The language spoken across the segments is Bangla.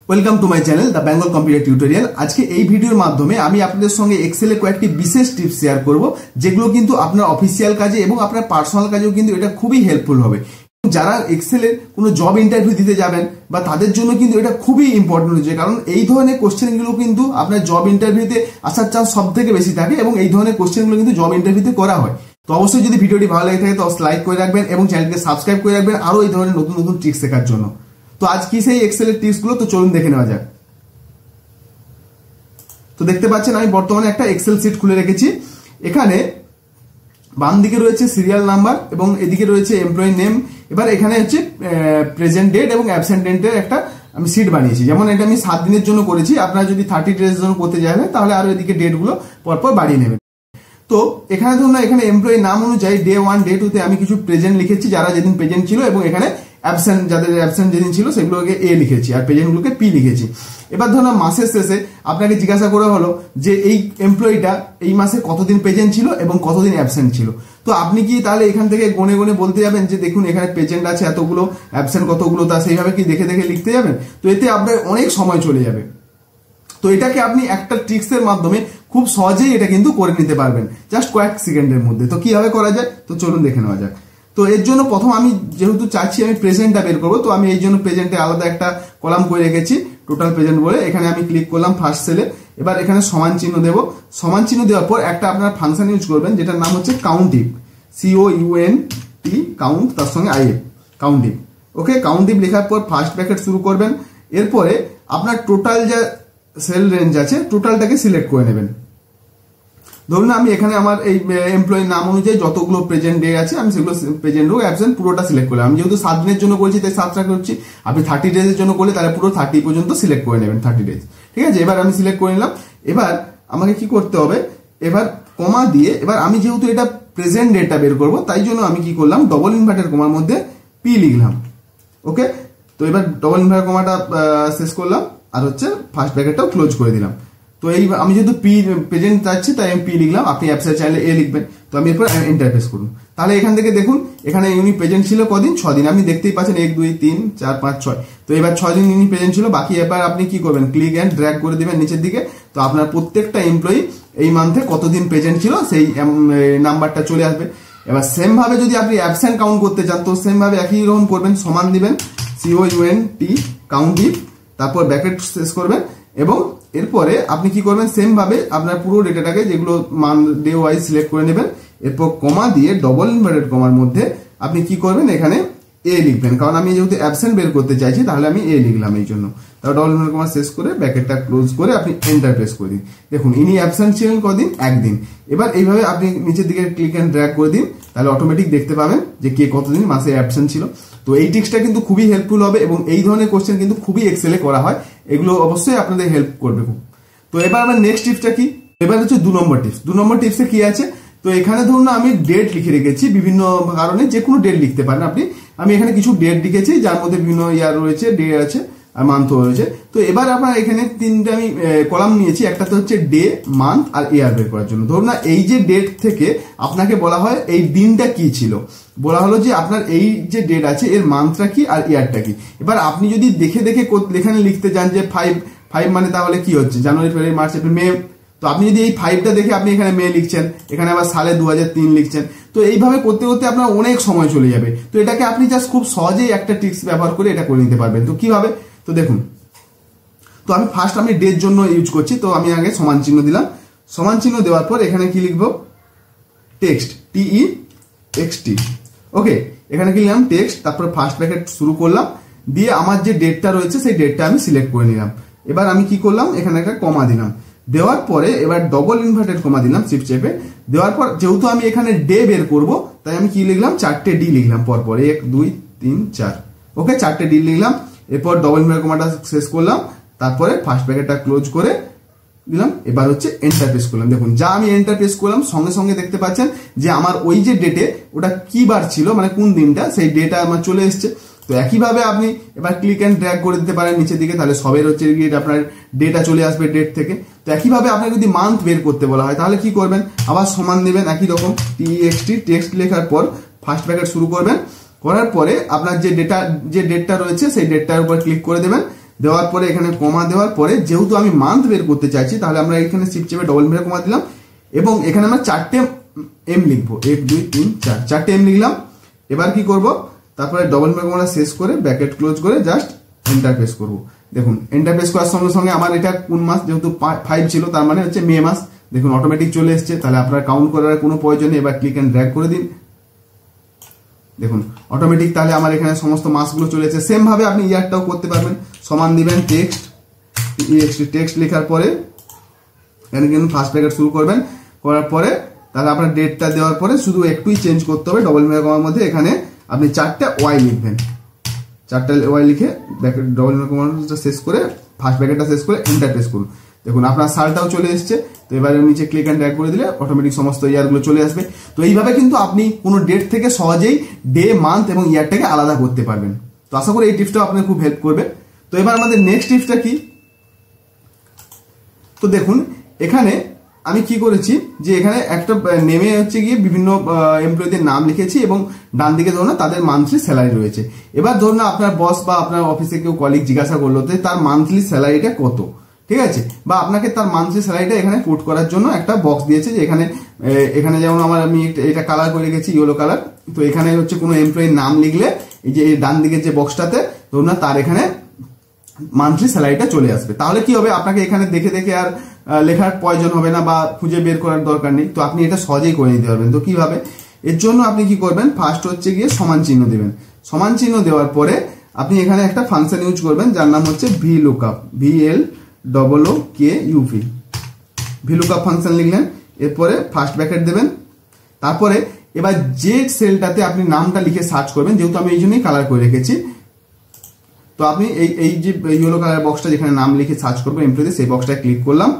Welcome to my channel the Bengal computer tutorial. আজকে এই ভিডিওর মাধ্যমে আমি আপনাদের সঙ্গে এক্সেলে কয়েকটি বিশেষ টিপস শেয়ার করব, যেগুলো কিন্তু আপনার অফিসিয়াল কাজে এবং আপনার পার্সোনাল কাজেও কিন্তু এটা খুবই হেল্পফুল হবে। যারা এক্সেলের কোনো জব ইন্টারভিউ দিতে যাবেন বা তাদের জন্য কিন্তু এটা খুবই ইম্পর্টেন্ট হচ্ছে, কারণ এই ধরনের কোশ্চেনগুলো কিন্তু আপনার জব ইন্টারভিউতে আসার চান্স সব থেকে বেশি থাকে এবং এই ধরনের কোশ্চেনগুলো কিন্তু জব ইন্টারভিউতে করা হয়। তো অবশ্যই যদি ভিডিওটি ভালো লাগে থাকে তো লাইক করে রাখবেন এবং চ্যানেলকে সাবস্ক্রাইব করে রাখবেন আরো এই ধরনের নতুন নতুন ট্রিক্স শেখার জন্য। তো আজ কি সেই এক্সেলের টিপস গুলো, তো চলুন দেখে নেওয়া যাক। তো দেখতে পাচ্ছেন আমি বর্তমানে একটা এক্সেল শিট খুলে রেখেছি। এখানে বাম দিকে রয়েছে সিরিয়াল নাম্বার এবং এদিকে রয়েছে এমপ্লয়ি নেম। এবার এখানে হচ্ছে প্রেজেন্ট ডেট এবং অ্যাবসেন্ট ডেটের একটা আমি শিট বানিয়েছি। যেমন এটা আমি 7 দিনের জন্য করেছি, আপনারা যদি 30 ডেজের জন্য করতে যাবেন তাহলে আরো এদিকে ডেট গুলো পরপর বাড়িয়ে নেবেন। তো এখানে ধরুন এখানে এমপ্লয়ি নাম অনুযায়ী ডে 1 ডে 2 তে আমি কিছু প্রেজেন্ট লিখেছি, যারা যেদিন প্রেজেন্ট ছিল, এবং এখানে অ্যাবসেন্ট যাদের অ্যাবসেন্ট যেদিন ছিল সেগুলোকে এ লিখেছি আর প্রেজেন্ট গুলোকে পি লিখেছি। এবার ধরুন মাসের শেষে আপনাকে জিজ্ঞাসা করা হলো যে এই এমপ্লয়িটা এই মাসে কতদিন প্রেজেন্ট ছিল এবং কতদিন অ্যাবসেন্ট ছিল। তো আপনি কি তাহলে এখান থেকে গনে গনে বলতে যাবেন যে দেখুন এখানে প্রেজেন্ট আছে এতগুলো, অ্যাবসেন্ট কতগুলো, তা সেইভাবে কি দেখে দেখে লিখতে যাবেন? তো এতে আপনার অনেক সময় চলে যাবে। তো এটাকে আপনি একটা ট্রিক্সের মাধ্যমে খুব সহজেই এটা কিন্তু করে নিতে পারবেন, জাস্ট কয়েক সেকেন্ডের মধ্যে। তো কিভাবে করা যায় তো চলুন দেখে নেওয়া যাক। তো এর জন্য প্রথম আমি যেহেতু চাচ্ছি আমি প্রেজেন্টটা বের করবো, তো আমি এই জন্য প্রেজেন্টে আলাদা একটা কলাম করে রেখেছি টোটাল প্রেজেন্ট বলে। এখানে আমি ক্লিক করলাম ফার্স্ট সেলে। এবার এখানে সমান চিহ্ন দেব। সমান চিহ্ন দেওয়ার পর একটা আপনার ফাংশন ইউজ করবেন যেটার নাম হচ্ছে কাউন্টিভ, COUNT কাউন্ট, তার সঙ্গে IF কাউন্টিভ। ওকে, কাউন্টিভ লেখার পর ফার্স্ট ব্র্যাকেট শুরু করবেন। এরপরে আপনার টোটাল যা সেল রেঞ্জ আছে টোটালটাকে সিলেক্ট করে নেবেন। ধরুন আমি এখানে আমার এই এমপ্লয়ি নাম অনুযায়ী যতগুলো প্রেজেন্ট ডে আছে আমি সেগুলো প্রেজেন্ট হোক অ্যাবসেন্ট পুরোটা সিলেক্ট করলাম। আমি যেহেতু 7 দিনের জন্য করেছি তাই 7টা করছি। আপনি 30 ডেজের জন্য করলে তাহলে পুরো 30 পর্যন্ত সিলেক্ট করে নেবেন, 30 ডেজ। ঠিক আছে, এবার আমি সিলেক্ট করে নিলাম। এবার আমাকে কি করতে হবে, এবার কমা দিয়ে, এবার আমি যেহেতু এটা প্রেজেন্ট ডেটা বের করব তাই জন্য আমি কি করলাম, ডবল ইনভার্টেড কমার মধ্যে পি লিখলাম। ওকে, তো এবার ডবল ইনভার্টেড কমাটা শেষ করলাম আর হচ্ছে ফার্স্ট ব্র্যাকেটটাও ক্লোজ করে দিলাম। তো এই আমি যেহেতু পি প্রেজেন্ট চাচ্ছি তাই আমি পি লিখলাম, আপনি অ্যাবসেন্ট চাইলে এ লিখবেন। তো আমি এরপর এন্টার প্রেস করুন। তাহলে এখান থেকে দেখুন এখানে ইনি প্রেজেন্ট ছিল কদিন, 6 দিন। আপনি দেখতেই পাচ্ছেন 1 2 3 4 5 6। তো এবার 6 দিন ইনি প্রেজেন্ট ছিল। বাকি এবার আপনি কি করবেন, ক্লিক এন্ড ড্র্যাগ করে দিবেন নিচের দিকে। তো আপনার প্রত্যেকটা এমপ্লয়ি এই মান্থে কতদিন প্রেজেন্ট ছিল সেই নাম্বারটা চলে আসবে। এবার সেম ভাবে যদি আপনি অ্যাবসেন্ট কাউন্ট করতে চান তো সেম ভাবে একই রকম করবেন, সমান দিবেন COUNT কাউন্টিভ, তারপর ব্র্যাকেট শেষ করবেন এবং এরপরে আপনি কি করবেন, সেম ভাবে আপনার পুরো ডেটাটাকে যেগুলো মান ডে ওয়াইজ সিলেক্ট করে নেবেন। এরপর কমা দিয়ে ডবল ইনভার্টেড কমার মধ্যে আপনি কি করবেন, এখানে এ লিখবেন, কারণ আমি যেহেতু অ্যাবসেন্ট বের করতে চাইছি তাহলে আমি এ লিখলাম এই জন্য। তারপর ডবল ইনভার্টেড কমা শেষ করে ব্র্যাকেটটা ক্লোজ করে আপনি এন্টার প্রেস করে দিন। দেখুন ইনি অ্যাবসেন্ট ছিলেন কদিন, 1 দিন। এবার এইভাবে আপনি নিচের দিকে ক্লিক এন্ড ড্র্যাগ করে দিন, তাহলে অটোমেটিক দেখতে পাবেন যে কে কতদিন মাসে অ্যাবসেন্ট ছিল। তো এই ট্রিক্সটা কিন্তু খুবই হেল্পফুল হবে এবং এই ধরনের কোশ্চেন কিন্তু খুবই এক্সেলে করা হয়, এগুলো অবশ্যই আপনাদের হেল্প করবে খুব। তো এবার আমার নেক্সট টিপসটা কি, এবার হচ্ছে 2 নম্বর টিপস। 2 নম্বর টিপসে কি আছে, তো এখানে ধরুন আমি ডেট লিখে রেখেছি, বিভিন্ন কারণে যে কোনো ডেট লিখতে পারেন আপনি। আমি এখানে কিছু ডেট লিখেছি যার মধ্যে বিভিন্ন ইয়ার রয়েছে, ডে আছে আর মান্থ রয়েছে। তো এবার আপনার এখানে 3টে আমি কলাম নিয়েছি, একটাতে হচ্ছে ডে, মান্থ আর ইয়ার বের করার জন্য। ধরুন না এই যে ডেট থেকে আপনাকে বলা হয় এই দিনটা কি ছিল, বলা হলো যে আপনার এই যে ডেট আছে এর মান্থটা কি আর ইয়ারটা কি। এবার আপনি যদি দেখে দেখে এখানে লিখতে যান যে 5 মানে তাহলে কি হচ্ছে জানুয়ারি ফেব্রুয়ারি মার্চ এপ্রিল মে। তো আপনি যদি এই 5টা দেখে আপনি এখানে মে লিখছেন, এখানে আবার সালে 2003 লিখছেন, তো এইভাবে করতে করতে আপনার অনেক সময় চলে যাবে। তো এটাকে আপনি জাস্ট খুব সহজেই একটা ট্রিক্স ব্যবহার করে এটা করে নিতে পারবেন। তো কিভাবে, তো দেখুন, তো আমি ফার্স্ট আমি ডের জন্য ইউজ করছি। তো আমি আগে সমান চিহ্ন দিলাম। সমান চিহ্ন দেওয়ার পর এখানে কি লিখবো, টেক্সট, TEXT। ওকে, এখানে কি লিখলাম টেক্সট, তারপর ফার্স্ট ব্র্যাকেট শুরু করলাম, দিয়ে আমার যে ডেটটা রয়েছে সেই ডেটটা আমি সিলেক্ট করে নিলাম। এবার আমি কি করলাম, এখানে একটা কমা দিলাম। দেওয়ার পরে এবার ডবল ইনভার্টেড কমা দিলাম শিফট চেপে। দেওয়ার পর যেহেতু আমি এখানে ডে বের করব তাই আমি কি লিখলাম, 4টে ডি লিখলাম পরপর, 1 2 3 4। ওকে, 4টে ডি লিখলাম। এরপর ডবল ইনভার্টেড কমাটা শেষ করলাম, তারপরে ফার্স্ট ব্র্যাকেটটা ক্লোজ করে দিলাম। এবার হচ্ছে এন্টার প্রেস করলাম। দেখুন যা আমি এন্টার প্রেস করলাম সঙ্গে সঙ্গে দেখতে পাচ্ছেন যে আমার ওই যে ডেটে ওটা কি বার ছিল, মানে কোন দিনটা, সেই ডেটা আমার চলে এসছে। তো একইভাবে আপনি এবার ক্লিক এন্ড ড্র্যাগ করে দিতে পারেন নিচের দিকে, তাহলে সবের হচ্ছে আপনার ডেটা চলে আসবে ডেট থেকে। তো একইভাবে আপনার যদি মান্থ বের করতে বলা হয় তাহলে কি করবেন, আবার সমান দেবেন একই রকম, TEXT টেক্সট লেখার পর ফার্স্ট ব্র্যাকেট শুরু করবেন। করার পরে আপনার যে ডেটটা রয়েছে সেই ডেটটার উপর ক্লিক করে দেবেন। দেওয়ার পরে এখানে কমা দেওয়ার পরে যেহেতু আমি মান্থ বের করতে চাইছি, তাহলে আমরা এখানে শিফট চেপে ডবল ইনভার্টেড কমা দিলাম এবং এখানে আমরা 4টে এম লিখবো, 1 2 3 4, 4টে এম লিখলাম। এবার কি করব, তারপরে ডবল ইনভার্টেড কমা শেষ করে ব্র্যাকেট ক্লোজ করে জাস্ট এন্টার প্রেস করব। দেখুন এন্টার প্রেস করার সঙ্গে সঙ্গে আমার এটা কোন মাস, যেহেতু 5 ছিল তার মানে হচ্ছে মে মাস, দেখুন অটোমেটিক চলে এসছে। তাহলে আপনার কাউন্ট করার কোনো প্রয়োজন নেই, এবার ক্লিক এন্ড ড্র্যাগ করে দিন, দেখুন অটোমেটিক তাহলে আমার এখানে সমস্ত মাসগুলো চলে এসেছে। সেম ভাবে আপনি ইয়ারটাও করতে পারবেন, সমান দিবেন টেক্সট লেখার পরে এখানে কিন্তু ফার্স্ট ব্র্যাকেট শুরু করবেন, করার পরে তাহলে আপনার ডেটটা দেওয়ার পরে শুধু একটুই চেঞ্জ করতে হবে, ডবল ইনভার্টেড কমার মধ্যে এখানে আপনি 4টা ওয়াই লিখবেন, 4টা ওয়াই লিখে ব্র্যাকেট ডবল ইনভার্টেড কমাটা শেষ করে ফার্স্ট ব্র্যাকেটটা শেষ করে এন্টার প্রেস করুন। দেখুন আপনার সালটাও চলে এসছে। তো এবারে নিচে ক্লিক এন্ড ড্র্যাগ করে দিলে অটোমেটিক সমস্ত ইয়ারগুলো চলে আসবে। তো এইভাবে কিন্তু আপনি কোনো ডেট থেকে সহজেই ডে, মান্থ এবং ইয়ারটাকে আলাদা করতে পারবেন। তো আশা করি এই টিপসটাও আপনাকে খুব হেল্প করবে। তো এবার আমাদের নেক্সট টিপসটা কি, তো দেখুন এখানে আমি কি করেছি যে এখানে একটা নেমে হচ্ছে গিয়ে বিভিন্ন এমপ্লয়ীদের নাম লিখেছি এবং ডান দিকে ধরুন তাদের মান্থলি স্যালারি রয়েছে। এবার ধরুন আপনার বস বা আপনার অফিসে কেউ কলিগ জিজ্ঞাসা করলো যে তার মান্থলি স্যালারিটা কত, ঠিক আছে, বা আপনাকে তার মান্থলি স্যালারিটা এখানে পুট করার জন্য একটা বক্স দিয়েছে যে এখানে যেমন আমি এটা কালার করে রেখেছি ইয়েলো কালার। তো এখানে হচ্ছে কোনো এমপ্লয়ির নাম লিখলে এই যে ডান দিকের যে বক্সটাতে ধরুন তার এখানে মান্থলি স্যালারিটা চলে আসবে। তাহলে কি হবে, আপনাকে এখানে দেখে দেখে আর লেখার প্রয়োজন হবে না বা খুঁজে বের করার দরকার নেই। তো আপনি এটা সহজেই করে নিতে পারবেন। তো কিভাবে, এর জন্য আপনি কি করবেন, ফার্স্ট হচ্ছে গিয়ে সমান চিহ্ন দেবেন। সমান চিহ্ন দেওয়ার পরে আপনি এখানে একটা ফাংশন ইউজ করবেন যার নাম হচ্ছে VLOOKUP, VLOOKUP, VLOOKUP ফাংশন লিখলেন। এরপরে ফার্স্ট ব্র্যাকেট দেবেন, তারপরে এবার যে সেলটাতে আপনি নামটা লিখে সার্চ করবেন, যেহেতু আমি এই জন্যই কালার করে রেখেছি, তো আপনি এই যে ইয়েলো কালার বক্সটা যেখানে নাম লিখে সার্চ করবেন এমপ্লয়িতে, সেই বক্সটায় ক্লিক করলাম।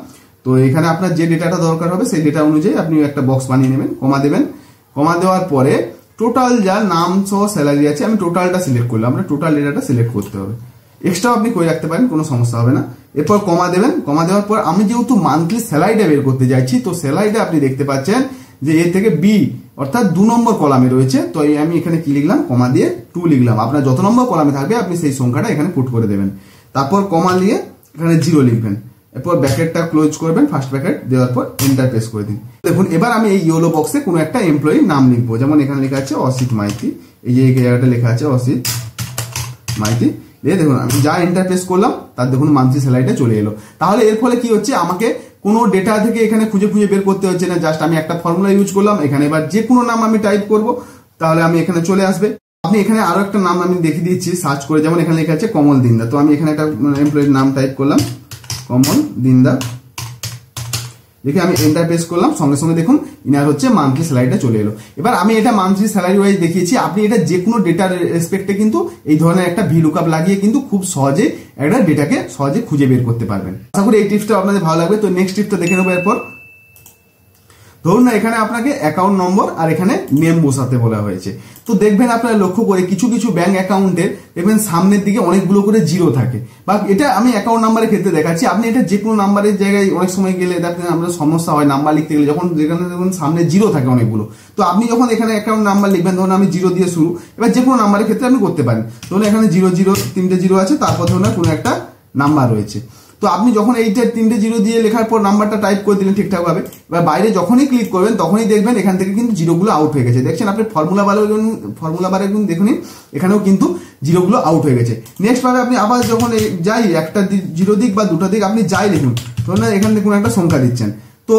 তো এখানে আপনার যে ডেটাটা দরকার হবে সেই ডেটা অনুযায়ী আপনি একটা বক্স বানিয়ে নেবেন, কমা দেবেন। কমা দেওয়ার পরে টোটাল যা নাম সহ স্যালারি আছে আমি টোটালটা সিলেক্ট করলাম, আপনার টোটাল ডেটাটা সিলেক্ট করতে হবে। এক্সট্রা আপনি করে রাখতে পারেন, কোনো সমস্যা হবে না। এরপর কমা দেবেন। কমা দেওয়ার পর আমি যেহেতু মান্থলি স্যালারিটা বের করতে যাচ্ছি, তো স্যালারিটা আপনি দেখতে পাচ্ছেন যে এ থেকে বি অর্থাৎ 2 নম্বর কলামে রয়েছে। তো আমি এখানে কি লিখলাম, কমা দিয়ে 2 লিখলাম। আপনার যত নম্বর কলামে থাকবে আপনি সেই সংখ্যাটা এখানে পুট করে দেবেন। তারপর কমা দিয়ে এখানে 0 লিখবেন। এরপর ব্র্যাকেটটা ক্লোজ করবেন, ফার্স্ট ব্র্যাকেট দেওয়ার পর এন্টার প্রেস করে দিন। দেখুন এবার আমি এই ইয়েলো বক্সে কোনো একটা এমপ্লয়ির নাম লিখবো, যেমন এখানে লেখা আছে অসিত মাইতি, এই যে জায়গাটা লেখা আছে অসিত মাইতি। দেখুন আমি যা এন্টার প্রেস করলাম তার দেখুন মান্থলি স্যালারিটা চলে এলো। তাহলে এর ফলে কি হচ্ছে, আমাকে কোনো ডেটা থেকে এখানে খুঁজে বের করতে হচ্ছে না, জাস্ট আমি একটা ফর্মুলা ইউজ করলাম। এখানে এবার যে কোনো নাম আমি টাইপ করব, তাহলে আমি এখানে চলে আসবে। আপনি এখানে আরো একটা নাম আমি দেখিয়ে দিচ্ছি সার্চ করে, যেমন এখানে লেখা আছে কমল দিন্দা। তো আমি এখানে একটা এমপ্লয়ির নাম টাইপ করলাম, কমল দিন্দা, দেখে আমি এন্টার প্রেস করলাম। সঙ্গে সঙ্গে দেখুন ইনার হচ্ছে মান্থলি স্যালারিটা চলে এলো। এবার আমি এটা মান্থলি স্যালারি ওয়াইজ দেখিয়েছি, আপনি এটা যে কোনো ডেটার রেসপেক্টে কিন্তু এই ধরনের একটা VLOOKUP লাগিয়ে কিন্তু খুব সহজে একটা ডেটাকে সহজে খুঁজে বের করতে পারবেন। আশা করি এই টিপসটা আপনাদের ভালো লাগবে। তো নেক্সট টিপসটা দেখে নেবো। এরপর ধরুন না এখানে আপনাকে অ্যাকাউন্ট নম্বর আর এখানে নেম বসাতে বলা হয়েছে। তো দেখবেন আপনারা লক্ষ্য করে কিছু কিছু ব্যাংক অ্যাকাউন্টে দেখবেন সামনের দিকে অনেকগুলো করে জিরো থাকে, বা এটা আমি অ্যাকাউন্ট নাম্বারের ক্ষেত্রে দেখাচ্ছি। আপনি এটা যে কোনো নাম্বারের জায়গায় অনেক সময় গেলে দেখবেন আপনার সমস্যা হয় নাম্বার লিখতে গেলে, যখন যেখানে দেখুন সামনে জিরো থাকে অনেকগুলো। তো আপনি যখন এখানে অ্যাকাউন্ট নাম্বার লিখবেন, ধরুন আমি 0 দিয়ে শুরু, এবার যে কোনো নাম্বারের ক্ষেত্রে আপনি করতে পারেন। ধরুন এখানে 00 3টে 0 আছে, তারপর ধরুন কোনো একটা নাম্বার রয়েছে। তো আপনি যখন এইটা 3টে 0 দিয়ে লেখার পর নাম্বারটা টাইপ করে দিলেন ঠিকঠাক ভাবে, এবার বাইরে যখনই ক্লিক করবেন তখনই দেখবেন এখান থেকে কিন্তু জিরোগুলো আউট হয়ে গেছে। দেখছেন আপনি ফর্মুলা বারে দেখুন এখানেও কিন্তু জিরোগুলো আউট হয়ে গেছে। নেক্সট ভাবে আপনি আবার যখন যাই একটা 0 দিক বা 2টা দিক আপনি যাই লিখুন, ধরুন এখান থেকে কোনো একটা সংখ্যা দিচ্ছেন, তো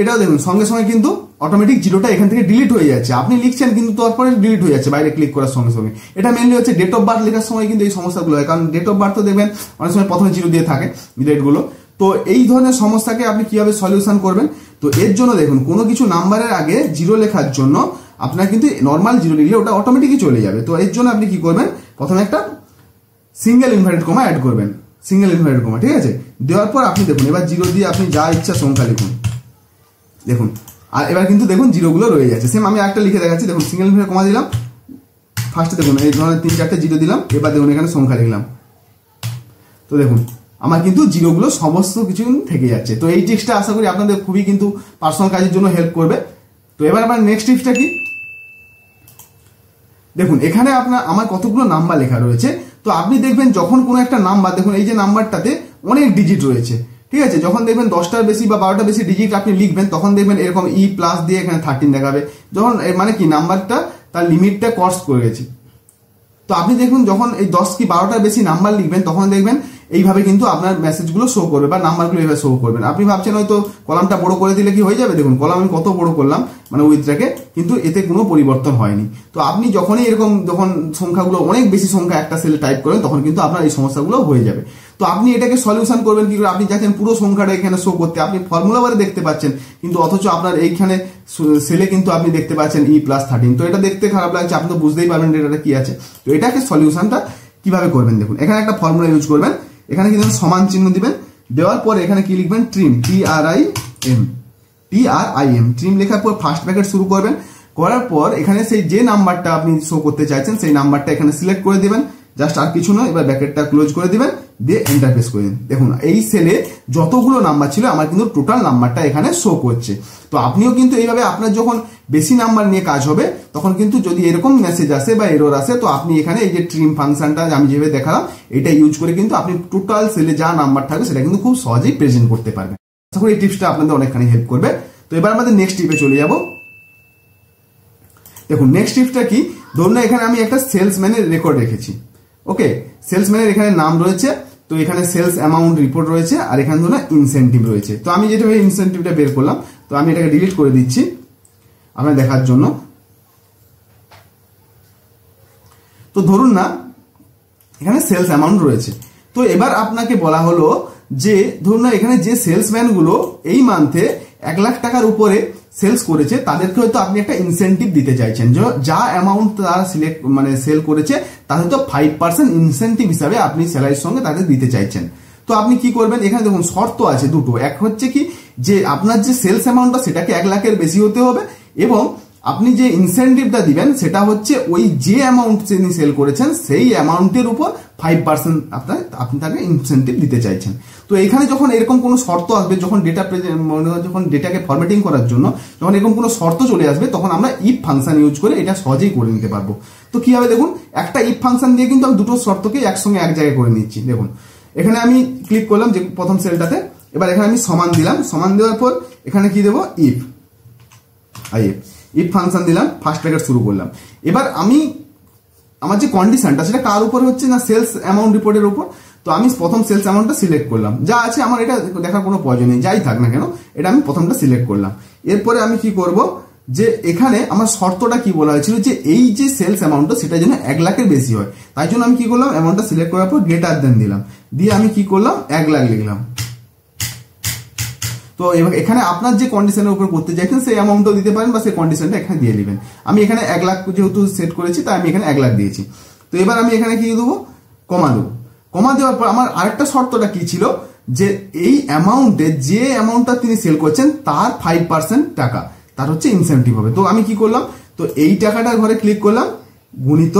এটাও দেখুন সঙ্গে সঙ্গে কিন্তু অটোমেটিক জিরোটা এখান থেকে ডিলিট হয়ে যাচ্ছে। আপনি লিখছেন কিন্তু তারপরে ডিলিট হয়ে যাচ্ছে বাইরে ক্লিক করার সঙ্গে সঙ্গে। এটা মেনলি হচ্ছে ডেট অফ বার্থ লেখার সময় কিন্তু এই সমস্যাগুলো হয়, কারণ ডেট অফ বার্থ তো দেখবেন অনেক সময় প্রথমে 0 দিয়ে থাকে ডেটগুলো। তো এই ধরনের সমস্যাকে আপনি কিভাবে সলিউশন করবেন, তো এর জন্য দেখুন কোনো কিছু নাম্বারের আগে 0 লেখার জন্য আপনার কিন্তু নর্মাল 0 লিখলে ওটা অটোমেটিকই চলে যাবে। তো এর জন্য আপনি কি করবেন, প্রথমে একটা সিঙ্গেল ইনভার্টেড কমা অ্যাড করবেন, সিঙ্গেল ইনভার্টেড কমা, ঠিক আছে। দেওয়ার পর আপনি দেখুন এবার 0 দিয়ে আপনি যা ইচ্ছা সংখ্যা লিখুন, দেখুন আর এবার কিন্তু দেখুন জিরোগুলো রয়ে যাচ্ছে। সেম আমি একটা লিখে দেখাচ্ছি, দেখুন সিঙ্গেল ইনভার্টেড কমা দিলাম, ফার্স্টে দেখুন এই ধরনের 3-4টে 0 দিলাম, এবার দেখুন এখানে সংখ্যা লিখলাম, তো দেখুন আমার কিন্তু জিরোগুলো সমস্ত কিছু থেকে যাচ্ছে। তো এই টিপসটা আশা করি আপনাদের খুবই কিন্তু পার্সোনাল কাজের জন্য হেল্প করবে। তো এবার আমার নেক্সট টিপসটা কি, দেখুন এখানে আমার কতগুলো নাম্বার লেখা রয়েছে। তো আপনি দেখবেন যখন কোনো একটা নাম্বার, দেখুন এই যে নাম্বারটাতে অনেক ডিজিট রয়েছে, ঠিক আছে, যখন দেখবেন 10টার বেশি বা 12টার বেশি ডিজিট আপনি লিখবেন তখন দেখবেন এরকম ই প্লাস দিয়ে এখানে 13 দেখাবে, যখন মানে কি নাম্বারটা তার লিমিটটা ক্রস করে গেছে। তো আপনি দেখুন যখন এই 10 কি 12টার বেশি নাম্বার লিখবেন তখন দেখবেন এইভাবে কিন্তু আপনার মেসেজগুলো শো করবে বা নাম্বারগুলো এইভাবে শো করবেন। আপনি ভাবছেন হয়তো কলামটা বড় করে দিলে কি হয়ে যাবে, দেখুন কলাম আমি কত বড় করলাম মানে উইথড্রাকে, কিন্তু এতে কোনো পরিবর্তন হয়নি। তো আপনি যখনই এরকম যখন সংখ্যাগুলো অনেক বেশি সংখ্যা একটা সেলে টাইপ করেন তখন কিন্তু আপনার এই সমস্যাগুলো হয়ে যাবে। তো আপনি এটাকে সলিউশন করবেন কি করে, আপনি চাচ্ছেন পুরো সংখ্যাটা এখানে শো করতে, আপনি ফর্মুলা বারে দেখতে পাচ্ছেন কিন্তু অথচ আপনার এইখানে সেলে কিন্তু আপনি দেখতে পাচ্ছেন E+13। তো এটা দেখতে খারাপ লাগছে, আপনি তো বুঝতেই পারবেন এটা কি আছে। তো এটাকে সলিউশনটা কিভাবে করবেন দেখুন, এখানে একটা ফর্মুলা ইউজ করবেন, এখানে কিন্তু সমান চিহ্ন দিবেন, দেওয়ার পরে এখানে কি লিখবেন ট্রিম, TRIM, ট্রিম লেখার পর ফার্স্ট ব্র্যাকেট শুরু করবেন, করার পর এখানে সেই যে নাম্বারটা আপনি শো করতে চাইছেন সেই নাম্বারটা এখানে সিলেক্ট করে দিবেন, জাস্ট আর কিছু নয়। এবার ব্র্যাকেটটা ক্লোজ করে দিবেন, দিয়ে এন্টার প্রেস করে দিন। দেখুন এই সেলে যতগুলো নাম্বার ছিল আমার কিন্তু টোটাল নাম্বারটা এখানে শো করছে। তো আপনিও কিন্তু এইভাবে আপনার যখন বেশি নাম্বার নিয়ে কাজ হবে তখন কিন্তু যদি এরকম মেসেজ আসে বা এরর আসে তো আপনি এখানে এই যে ট্রিম ফাংশনটা আমি যেভাবে দেখালাম এটা ইউজ করে কিন্তু আপনি টোটাল সেলে যা নাম্বার থাকবে সেটা কিন্তু খুব সহজেই প্রেজেন্ট করতে পারবেন। আশা করি এই টিপসটা আপনাদের অনেকখানি হেল্প করবে। তো এবার আমাদের নেক্সট টিপে চলে যাব। দেখুন নেক্সট টিপসটা কি, ধরুন এখানে আমি একটা সেলসম্যানের রেকর্ড রেখেছি, ওকে, সেলসম্যানের এখানে নাম রয়েছে, তো এখানে সেলস অ্যামাউন্ট রিপোর্ট রয়েছে, আর এখানে ধরুন ইনসেন্টিভ রয়েছে। তো আমি যেটা ইনসেন্টিভটা বের করলাম, তো আমি এটাকে ডিলিট করে দিচ্ছি আপনার দেখার জন্য। তো ধরুন না এখানে সেলস অ্যামাউন্ট রয়েছে, তো এবার আপনাকে বলা হলো যে ধরুন না এখানে যে সেলসম্যান গুলো এই মান্থে 1 লাখ টাকার উপরে সেলস করেছে তাদেরকে হয়তো আপনি একটা ইনসেন্টিভ দিতে চাইছেন, যা অ্যামাউন্ট তারা সিলেক্ট মানে সেল করেছে তার হয়তো 5% ইনসেন্টিভ হিসাবে আপনি স্যালারির সঙ্গে তাদের দিতে চাইছেন। তো আপনি কি করবেন, এখানে দেখুন শর্ত আছে দুটো, এক হচ্ছে কি যে আপনার যে সেলস অ্যামাউন্টটা সেটাকে 1 লাখের বেশি হতে হবে, এবং আপনি যে ইনসেন্টিভটা দিবেন সেটা হচ্ছে ওই যে অ্যামাউন্ট তিনি সেল করেছেন সেই অ্যামাউন্টের উপর 5% আপনি তাকে ইনসেন্টিভ দিতে চাইছেন। তো এখানে যখন এরকম কোনো শর্ত আসবে, যখন যখন ডেটাকে ফরম্যাটিং করার জন্য যখন এরকম কোনো শর্ত চলে আসবে তখন আমরা ইফ ফাংশন ইউজ করে এটা সহজেই করে নিতে পারবো। তো কি হবে দেখুন, একটা ইফ ফাংশন দিয়ে কিন্তু আমি দুটো শর্তকে একসঙ্গে এক জায়গায় করে নিচ্ছি। দেখুন এখানে আমি ক্লিক করলাম যে প্রথম সেলটাতে, এবার এখানে আমি সমান দিলাম, সমান দেওয়ার পর এখানে কি দেবো ইফ ফাংশন দিলাম, ফার্স্ট ব্র্যাকেট শুরু করলাম। এবার আমি আমার যে কন্ডিশনটা সেটা কার উপরে হচ্ছে না সেলস অ্যামাউন্ট রিপোর্টের উপর। তো আমি প্রথম সেলস অ্যামাউন্টটা সিলেক্ট করলাম, যা আছে আমার এটা দেখার কোনো প্রয়োজন নেই, যাই থাক না কেন এটা আমি প্রথমটা সিলেক্ট করলাম। এরপরে আমি কি করব যে এখানে আমার শর্তটা কি বলা হয়েছিল যে এই যে সেলস অ্যামাউন্টটা সেটা যেন 1 লাখের বেশি হয়, তাই জন্য আমি কি করলাম অ্যামাউন্টটা সিলেক্ট করার পর গ্রেটার দেন দিলাম, দিয়ে আমি কি করলাম 1 লাখ লিখলাম। তো এখানে আপনার যে কন্ডিশনের উপর করতে চাইছেন সেই অ্যামাউন্টও দিতে পারেন বা সেই কন্ডিশনটা এখানে দিয়ে দিবেন। আমি এখানে 1 লাখ যেহেতু সেট করেছি তাই আমি এখানে 1 লাখ দিয়েছি। তো এবার আমি এখানে কি দেবো, কমা দেবো। কমা দেওয়ার পর আমার আরেকটা শর্তটা কি ছিল যে এই অ্যামাউন্টে যে অ্যামাউন্টটা তিনি সেল করছেন তার 5% টাকা তার হচ্ছে ইনসেন্টিভ হবে। তো আমি কি করলাম, তো এই টাকাটার ঘরে ক্লিক করলাম গুণিত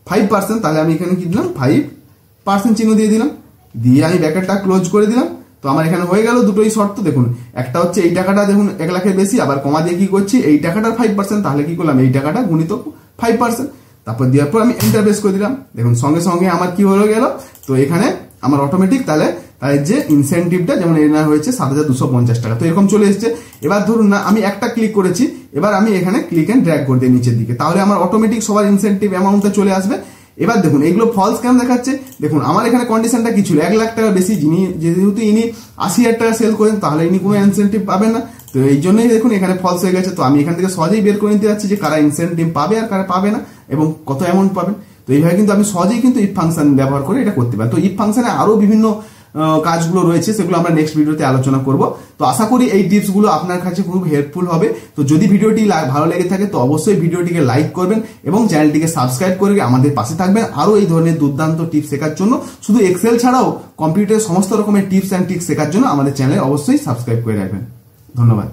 5%, তাহলে আমি এখানে কি দিলাম 5% চিহ্ন দিয়ে দিলাম, দিয়ে আমি ব্র্যাকেটটা ক্লোজ করে দিলাম। তো আমার এখানে হয়ে গেল দুটোই শর্ত। দেখুন একটা হচ্ছে এই টাকাটা দেখুন 1 লাখের বেশি, আবার কমা দিয়ে কি করছি এই টাকাটার 5%, তাহলে কি করলাম এই টাকাটা গুণিত 5%, তারপর দেওয়ার পর আমি এন্টার প্রেস করে দিলাম। দেখুন সঙ্গে সঙ্গে আমার কি হয়ে গেল, তো এখানে আমার অটোমেটিক তাহলে যে ইনসেন্টিভটা যেমন এর হয়েছে 7,250 টাকা, তো এরকম চলে এসেছে। এবার ধরুন না আমি একটা ক্লিক করেছি, এবার আমি এখানে ক্লিক এন্ড ড্র্যাগ করে দিই নিচের দিকে, তাহলে আমার অটোমেটিক সবার ইনসেন্টিভ অ্যামাউন্টটা চলে আসবে। এবার দেখুন এইগুলো ফলস কেন দেখাচ্ছে, দেখুন আমার এখানে কন্ডিশনটা কি ছিল 1 লাখ টাকা বেশি, যেহেতু ইনি 80,000 টাকা সেল করেন তাহলে ইনি কোনো ইনসেন্টিভ পাবেন না, তো এই জন্যই দেখুন এখানে ফলস হয়ে গেছে। তো আমি এখান থেকে সহজেই বের করে নিতে যাচ্ছি যে কারা ইনসেন্টিভ পাবে আর কারা পাবে না এবং কত অ্যামাউন্ট পাবেন। তো এইভাবে কিন্তু আমি সহজেই কিন্তু ইফ ফাংশন ব্যবহার করে এটা করতে পারি। তো ইফ ফাংশনে আরো বিভিন্ন কাজগুলো রয়েছে, সেগুলো আমরা নেক্সট ভিডিওতে আলোচনা করব। তো আশা করি এই টিপসগুলো আপনার কাছে খুব হেল্পফুল হবে। তো যদি ভিডিওটি ভালো লেগে থাকে তো অবশ্যই ভিডিওটিকে লাইক করবেন এবং চ্যানেলটিকে সাবস্ক্রাইব করে আমাদের পাশে থাকবেন আরো এই ধরনের দুর্দান্ত টিপস শেখার জন্য। শুধু এক্সেল ছাড়াও কম্পিউটারের সমস্ত রকমের টিপস অ্যান্ড ট্রিক্স শেখার জন্য আমাদের চ্যানেলে অবশ্যই সাবস্ক্রাইব করে রাখবেন। ধন্যবাদ।